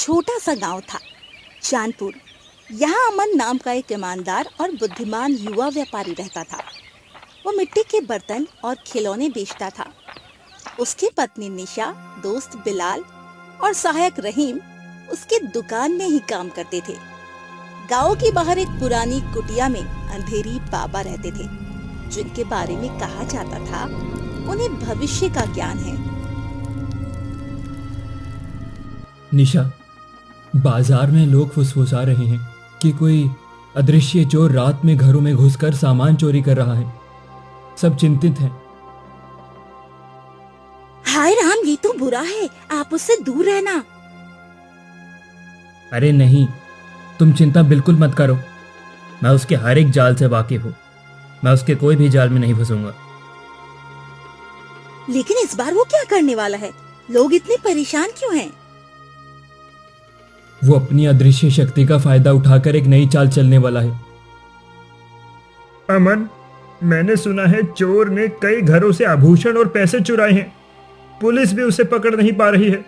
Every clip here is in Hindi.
छोटा सा गांव था, चांदपुर। यहाँ अमन नाम का एक ईमानदार और बुद्धिमान युवा व्यापारी रहता था। वो मिट्टी के बर्तन और खिलौने बेचता था। उसकी पत्नी निशा, दोस्त बिलाल और सहायक रहीम उसकी दुकान में ही काम करते थे। गांव के बाहर एक पुरानी कुटिया में अंधेरी बाबा रहते थे, जिनके बारे में कहा जाता था उन्हें भविष्य का ज्ञान है। निशा, बाजार में लोग फुसफुसा रहे हैं कि कोई अदृश्य चोर रात में घरों में घुसकर सामान चोरी कर रहा है। सब चिंतित हैं। हाय राम, ये तो बुरा है, आप उससे दूर रहना। अरे नहीं, तुम चिंता बिल्कुल मत करो। मैं उसके हर एक जाल से वाकिफ हूँ। मैं उसके कोई भी जाल में नहीं फंसूंगा। लेकिन इस बार वो क्या करने वाला है? लोग इतने परेशान क्यों हैं? वो अपनी अदृश्य शक्ति का फायदा उठाकर एक नई चाल चलने वाला है। अमन, मैंने सुना है चोर ने कई घरों से आभूषण और पैसे चुराए हैं। पुलिस भी उसे पकड़ नहीं पा रही है।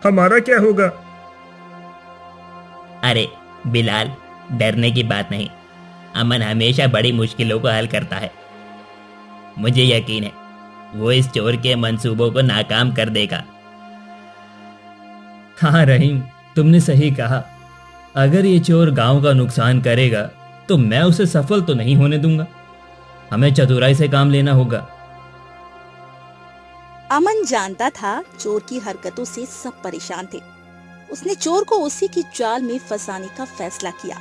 हमारा क्या होगा? अरे बिलाल, डरने की बात नहीं। अमन हमेशा बड़ी मुश्किलों को हल करता है। मुझे यकीन है वो इस चोर के मंसूबों को नाकाम कर देगा। हाँ रहीम, तुमने सही कहा। अगर ये चोर गांव का नुकसान करेगा तो मैं उसे सफल तो नहीं होने दूंगा। हमें चतुराई से काम लेना होगा। अमन जानता था चोर की हरकतों से सब परेशान थे। उसने चोर को उसी की चाल में फंसाने का फैसला किया।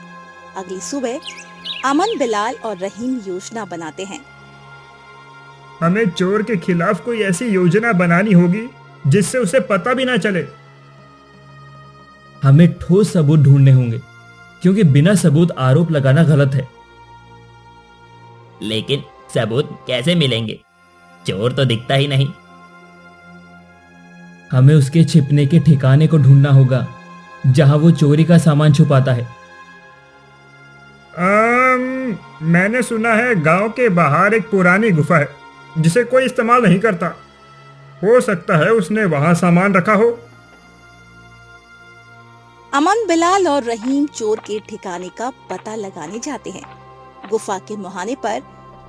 अगली सुबह अमन, बिलाल और रहीम योजना बनाते हैं। हमें चोर के खिलाफ कोई ऐसी योजना बनानी होगी जिससे उसे पता भी ना चले। हमें ठोस सबूत ढूंढने होंगे, क्योंकि बिना सबूत आरोप लगाना गलत है। लेकिन सबूत कैसे मिलेंगे? चोर तो दिखता ही नहीं। हमें उसके छिपने के ठिकाने को ढूंढना होगा, जहां वो चोरी का सामान छुपाता है। मैंने सुना है गांव के बाहर एक पुरानी गुफा है जिसे कोई इस्तेमाल नहीं करता। हो सकता है उसने वहां सामान रखा हो। अमन, बिलाल और रहीम चोर के ठिकाने का पता लगाने जाते हैं। गुफा के मुहाने पर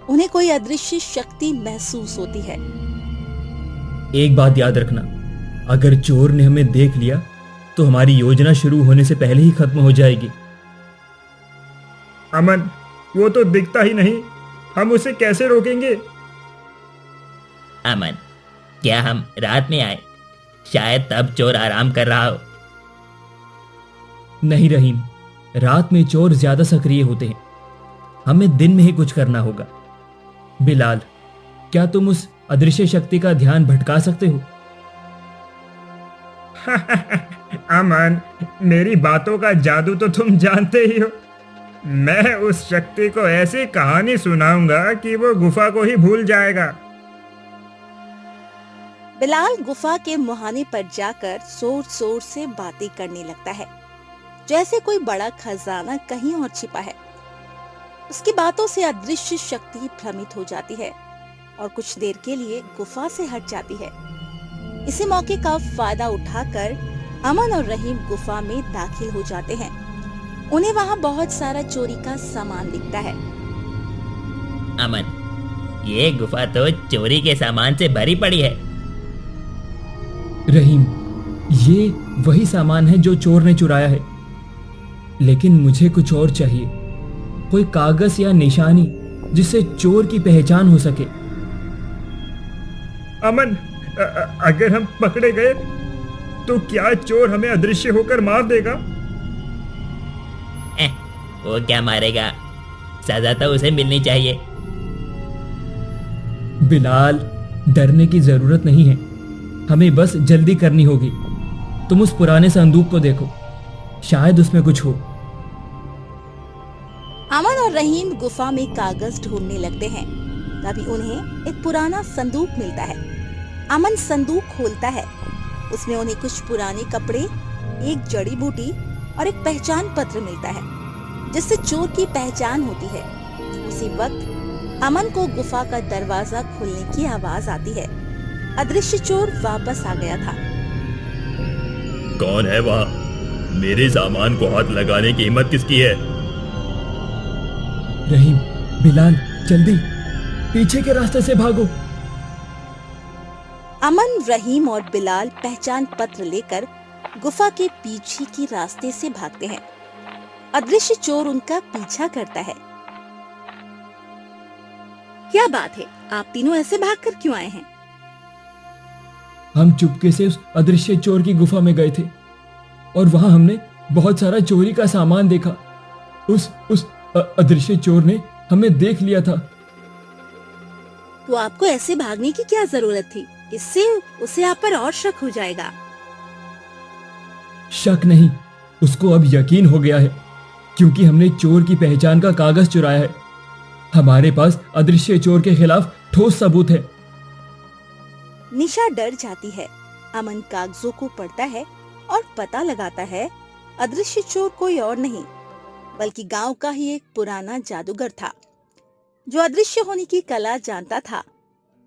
उन्हें कोई अदृश्य शक्ति महसूस होती है। एक बात याद रखना, अगर चोर ने हमें देख लिया तो हमारी योजना शुरू होने से पहले ही खत्म हो जाएगी। अमन, वो तो दिखता ही नहीं, हम उसे कैसे रोकेंगे? अमन, क्या हम रात में आए? शायद तब चोर आराम कर रहा हो। नहीं रहीम, रात में चोर ज्यादा सक्रिय होते हैं। हमें दिन में ही कुछ करना होगा। बिलाल, क्या तुम उस अदृश्य शक्ति का ध्यान भटका सकते हो? अमन, मेरी बातों का जादू तो तुम जानते ही हो। मैं उस शक्ति को ऐसी कहानी सुनाऊंगा कि वो गुफा को ही भूल जाएगा। बिलाल गुफा के मुहाने पर जाकर जोर जोर से बातें करने लगता है, जैसे कोई बड़ा खजाना कहीं और छिपा है। उसकी बातों से अदृश्य शक्ति भ्रमित हो जाती है और कुछ देर के लिए गुफा से हट जाती है। इसी मौके का फायदा उठाकर अमन और रहीम गुफा में दाखिल हो जाते हैं। उन्हें वहां बहुत सारा चोरी का सामान दिखता है। अमन, ये गुफा तो चोरी के सामान से भरी पड़ी है। रहीम, ये वही सामान है जो चोर ने चुराया है, लेकिन मुझे कुछ और चाहिए। कोई कागज या निशानी जिससे चोर की पहचान हो सके। अमन, अगर हम पकड़े गए तो क्या चोर हमें अदृश्य होकर मार देगा? वो क्या मारेगा? सजा तो उसे मिलनी चाहिए। बिलाल, डरने की जरूरत नहीं है। हमें बस जल्दी करनी होगी। तुम उस पुराने संदूक को देखो, शायद उसमें कुछ हो। अमन और रहीम गुफा में कागज ढूंढने लगते हैं। तभी उन्हें एक पुराना संदूक मिलता है। अमन संदूक खोलता है। उसमें उन्हें कुछ पुराने कपड़े, एक जड़ी बूटी और एक पहचान पत्र मिलता है, जिससे चोर की पहचान होती है। उसी वक्त अमन को गुफा का दरवाजा खुलने की आवाज आती है। अदृश्य चोर वापस आ गया था। कौन है वहाँ? मेरे सामान को हाथ लगाने की हिम्मत किसकी है? रहीम, बिलाल, जल्दी पीछे के रास्ते से भागो। अमन, रहीम और बिलाल पहचान पत्र लेकर गुफा के पीछे की रास्ते से भागते हैं। अदृश्य चोर उनका पीछा करता है। क्या बात है, आप तीनों ऐसे भागकर क्यों आए हैं? हम चुपके से उस अदृश्य चोर की गुफा में गए थे और वहां हमने बहुत सारा चोरी का सामान देखा। उस अदृश्य चोर ने हमें देख लिया था। तो आपको ऐसे भागने की क्या जरूरत थी? इससे उसे आप पर और शक हो जाएगा। शक नहीं, उसको अब यकीन हो गया है, क्योंकि हमने चोर की पहचान का कागज चुराया है। हमारे पास अदृश्य चोर के खिलाफ ठोस सबूत है। निशा डर जाती है। अमन कागजों को पढ़ता है और पता लगाता है अदृश्य चोर कोई और नहीं बल्कि गांव का ही एक पुराना जादूगर था, जो अदृश्य होने की कला जानता था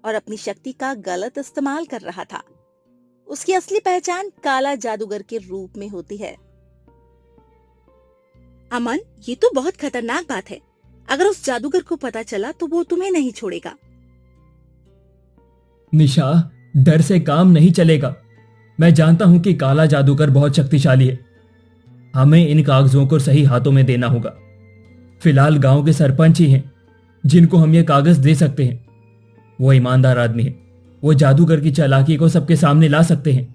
और अपनी शक्ति का गलत इस्तेमाल कर रहा था। उसकी असली पहचान काला जादूगर के रूप में होती है। अमन, ये तो बहुत खतरनाक बात है। अगर उस जादूगर को पता चला तो वो तुम्हें नहीं छोड़ेगा। निशा, डर से काम नहीं चलेगा। मैं जानता हूं कि काला जादूगर बहुत शक्तिशाली है। हमें इन कागजों को सही हाथों में देना होगा। फिलहाल गांव के सरपंच ही हैं जिनको हम ये कागज दे सकते हैं। वो ईमानदार आदमी है। वो जादूगर की चालाकी को सबके सामने ला सकते हैं।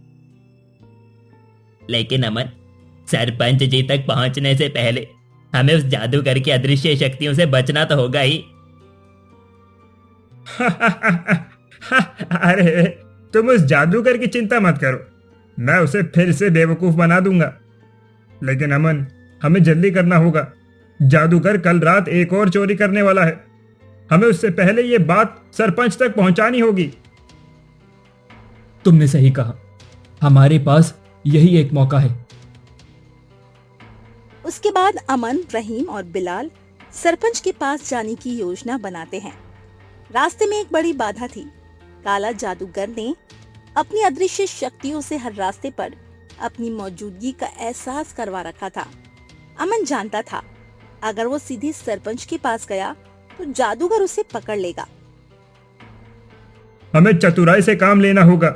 लेकिन अमन, सरपंच जी तक पहुंचने से पहले हमें उस जादूगर की अदृश्य शक्तियों से बचना तो होगा ही। अरे, तुम उस जादूगर की चिंता मत करो, मैं उसे फिर से बेवकूफ बना दूंगा। लेकिन अमन, हमें जल्दी करना होगा। जादूगर कल रात एक और चोरी करने वाला है। हमें उससे पहले ये बात सरपंच तक पहुंचानी होगी। तुमने सही कहा, हमारे पास यही एक मौका है। उसके बाद अमन, रहीम और बिलाल सरपंच के पास जाने की योजना बनाते हैं। रास्ते में एक बड़ी बाधा थी। काला जादूगर ने अपनी अदृश्य शक्तियों से हर रास्ते पर अपनी मौजूदगी का एहसास करवा रखा था। अमन जानता था, अगर वो सीधे सरपंच के पास गया तो जादूगर उसे पकड़ लेगा। हमें चतुराई से काम लेना होगा।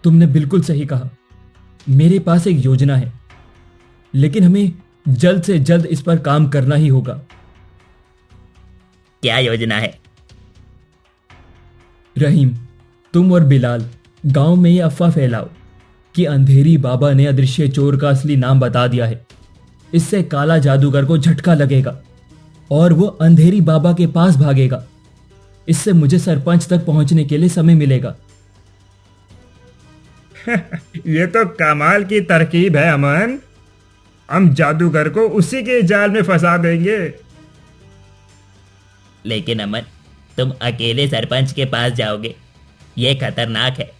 तुमने बिल्कुल सही कहा। मेरे पास एक योजना है, लेकिन हमें जल्द से जल्द इस पर काम करना ही होगा। क्या योजना है? रहीम, तुम और बिलाल गांव में ये अफवाह फैलाओ कि अंधेरी बाबा ने अदृश्य चोर का असली नाम बता दिया है। इससे काला जादूगर को झटका लगेगा और वो अंधेरी बाबा के पास भागेगा। इससे मुझे सरपंच तक पहुंचने के लिए समय मिलेगा। ये तो कमाल की तरकीब है अमन। हम जादूगर को उसी के जाल में फंसा देंगे। लेकिन अमन, तुम अकेले सरपंच के पास जाओगे, ये खतरनाक है।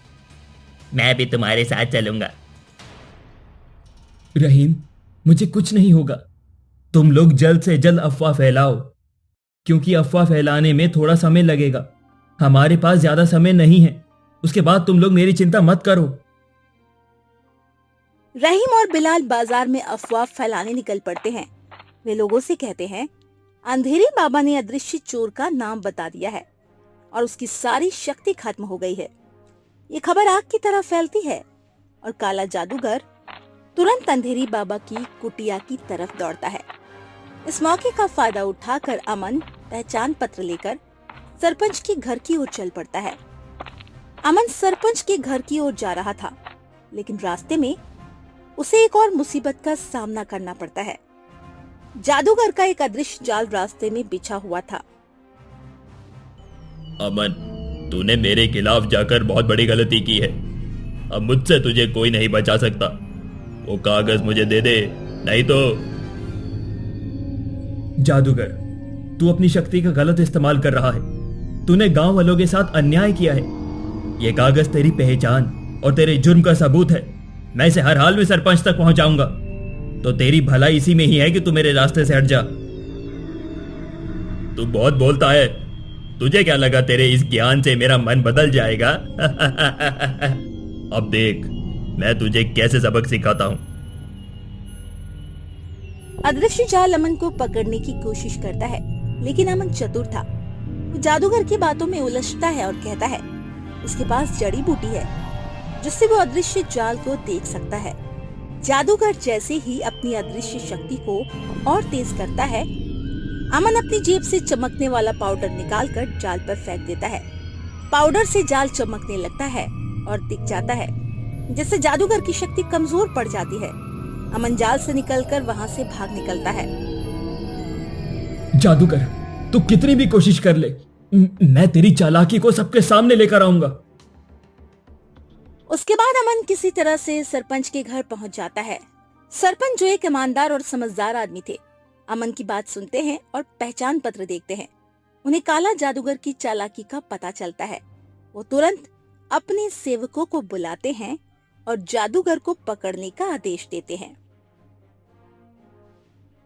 मैं भी तुम्हारे साथ चलूंगा। रहीम, मुझे कुछ नहीं होगा। तुम लोग जल्द से जल्द अफवाह फैलाओ, क्योंकि अफवाह फैलाने में थोड़ा समय लगेगा। हमारे पास ज्यादा समय नहीं है। उसके बाद तुम लोग मेरी चिंता मत करो। रहीम और बिलाल बाजार में अफवाह फैलाने निकल पड़ते हैं। वे लोगों से कहते हैं, अंधेरी बाबा ने अदृश्य चोर का नाम बता दिया है और उसकी सारी शक्ति खत्म हो गई है। ये खबर आग की तरह फैलती है और काला जादूगर तुरंत अंधेरी बाबा की कुटिया की तरफ दौड़ता है। इस मौके का फायदा उठाकर अमन पहचान पत्र लेकर सरपंच के घर की ओर चल पड़ता है। अमन सरपंच के घर की ओर जा रहा था, लेकिन रास्ते में उसे एक और मुसीबत का सामना करना पड़ता है। जादूगर का एक अदृश्य जाल रास्ते में बिछा हुआ था। अमन, तूने मेरे खिलाफ जाकर बहुत बड़ी गलती की है। अब मुझसे तुझे कोई नहीं बचा सकता। वो कागज मुझे दे दे, नहीं तो। जादूगर, तू अपनी शक्ति का गलत इस्तेमाल कर रहा है। तूने गांव वालों के साथ अन्याय किया है। ये कागज तेरी पहचान और तेरे जुर्म का सबूत है। मैं इसे हर हाल में सरपंच तक पहुंचाऊंगा। तो तेरी भलाई इसी में ही है कि तू मेरे रास्ते से हट जा। तू बहुत बोलता है। तुझे क्या लगा तेरे इस ज्ञान से मेरा मन बदल जाएगा? अब देख, मैं तुझे कैसे सबक सिखाता हूँ। अदृश्य जाल अमन को पकड़ने की कोशिश करता है, लेकिन अमन चतुर था। वो जादूगर की बातों में उलझता है और कहता है उसके पास जड़ी बूटी है जिससे वो अदृश्य जाल को देख सकता है। जादूगर जैसे ही अपनी अदृश्य शक्ति को और तेज करता है, अमन अपनी जेब से चमकने वाला पाउडर निकालकर जाल पर फेंक देता है। पाउडर से जाल चमकने लगता है और दिख जाता है, जिससे जादूगर की शक्ति कमजोर पड़ जाती है। अमन जाल से निकलकर वहां से भाग निकलता है। जादूगर, तू कितनी भी कोशिश कर ले, मैं तेरी चालाकी को सबके सामने लेकर आऊंगा। उसके बाद अमन किसी तरह से सरपंच के घर पहुंच जाता है। सरपंच, जो एक ईमानदार और समझदार आदमी थे, अमन की बात सुनते हैं और पहचान पत्र देखते हैं। उन्हें काला जादूगर की चालाकी का पता चलता है। वो तुरंत अपने सेवकों को बुलाते हैं और जादूगर को पकड़ने का आदेश देते हैं।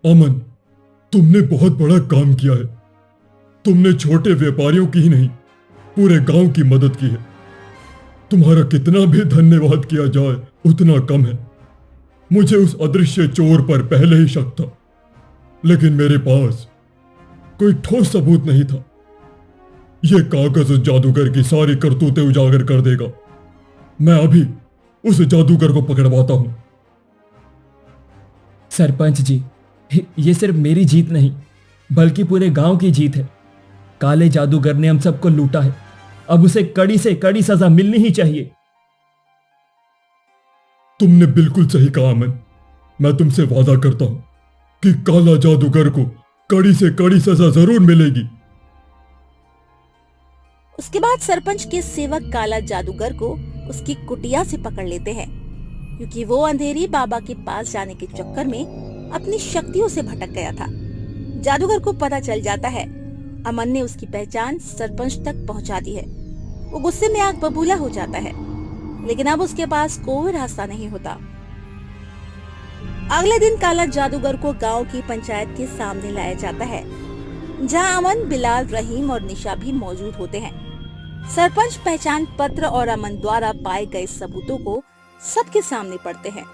अमन, तुमने बहुत बड़ा काम किया है। तुमने छोटे व्यापारियों की ही नहीं, पूरे गांव की मदद की है। तुम्हारा कितना भी धन्यवाद किया जाए उतना कम है। मुझे उस अदृश्य चोर पर पहले ही शक था, लेकिन मेरे पास कोई ठोस सबूत नहीं था। यह कागज उस जादूगर की सारी करतूतें उजागर कर देगा। मैं अभी उस जादूगर को पकड़वाता हूं। सरपंच जी, ये सिर्फ मेरी जीत नहीं, बल्कि पूरे गांव की जीत है। काले जादूगर ने हम सबको लूटा है। अब उसे कड़ी से कड़ी सजा मिलनी ही चाहिए। तुमने बिल्कुल सही कहा अमन। मैं तुमसे वादा करता हूं कि काला जादूगर को कड़ी से कड़ी सजा जरूर मिलेगी। उसके बाद सरपंच के सेवक काला जादूगर को उसकी कुटिया से पकड़ लेते हैं, क्योंकि वो अंधेरी बाबा के पास जाने के चक्कर में अपनी शक्तियों से भटक गया था। जादूगर को पता चल जाता है। अमन ने उसकी पहचान सरपंच तक पहुंचा दी है। वो गुस्से में आग बबूला हो जाता है, लेकिन अब उसके पास कोई रास्ता नहीं होता। अगले दिन काला जादूगर को गांव की पंचायत के सामने लाया जाता है, जहां अमन, बिलाल, रहीम और निशा भी मौजूद होते हैं। सरपंच पहचान पत्र और अमन द्वारा पाए गए सबूतों को सबके सामने पढ़ते हैं,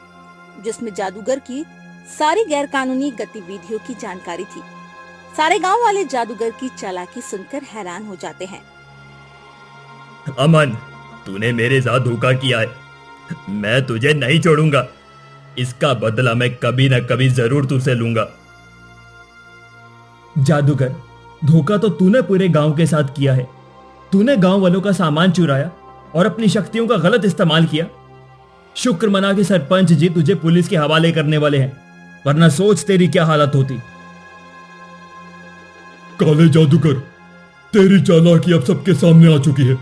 जिसमें जादूगर की सारी गैरकानूनी गतिविधियों की जानकारी थी। सारे गांव वाले जादूगर की चालाकी सुनकर हैरान हो जाते हैं। अमन, तूने मेरे साथ धोखा किया है। मैं तुझे नहीं छोड़ूंगा। इसका बदला मैं कभी न कभी जरूर तुझसे लूंगा। जादूगर, धोखा तो तूने पूरे गांव के साथ किया है। तूने गांव वालों का सामान चुराया और अपनी शक्तियों का गलत इस्तेमाल किया। शुक्र मना के सरपंच जी तुझे पुलिस के हवाले करने वाले हैं, वरना सोच तेरी क्या हालत होती। काले जादूगर, तेरी चालाकी अब सबके सामने आ चुकी है।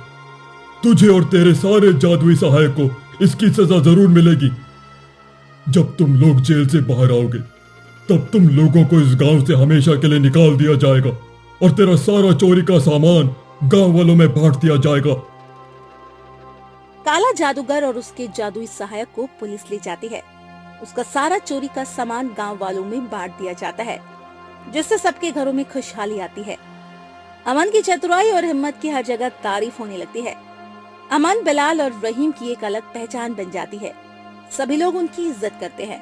तुझे और तेरे सारे जादुई सहायक को इसकी सजा जरूर मिलेगी। जब तुम लोग जेल से बाहर आओगे, तब तुम लोगों को इस गांव से हमेशा के लिए निकाल दिया जाएगा और तेरा सारा चोरी का सामान गांव वालों में बांट दिया जाएगा। काला जादूगर और उसके जादुई सहायक को पुलिस ले जाती है। उसका सारा चोरी का सामान गांव वालों में बांट दिया जाता है, जिससे सबके घरों में खुशहाली आती है। अमन की चतुराई और हिम्मत की हर जगह तारीफ होने लगती है। अमन, बिलाल और रहीम की एक अलग पहचान बन जाती है। सभी लोग उनकी इज्जत करते हैं।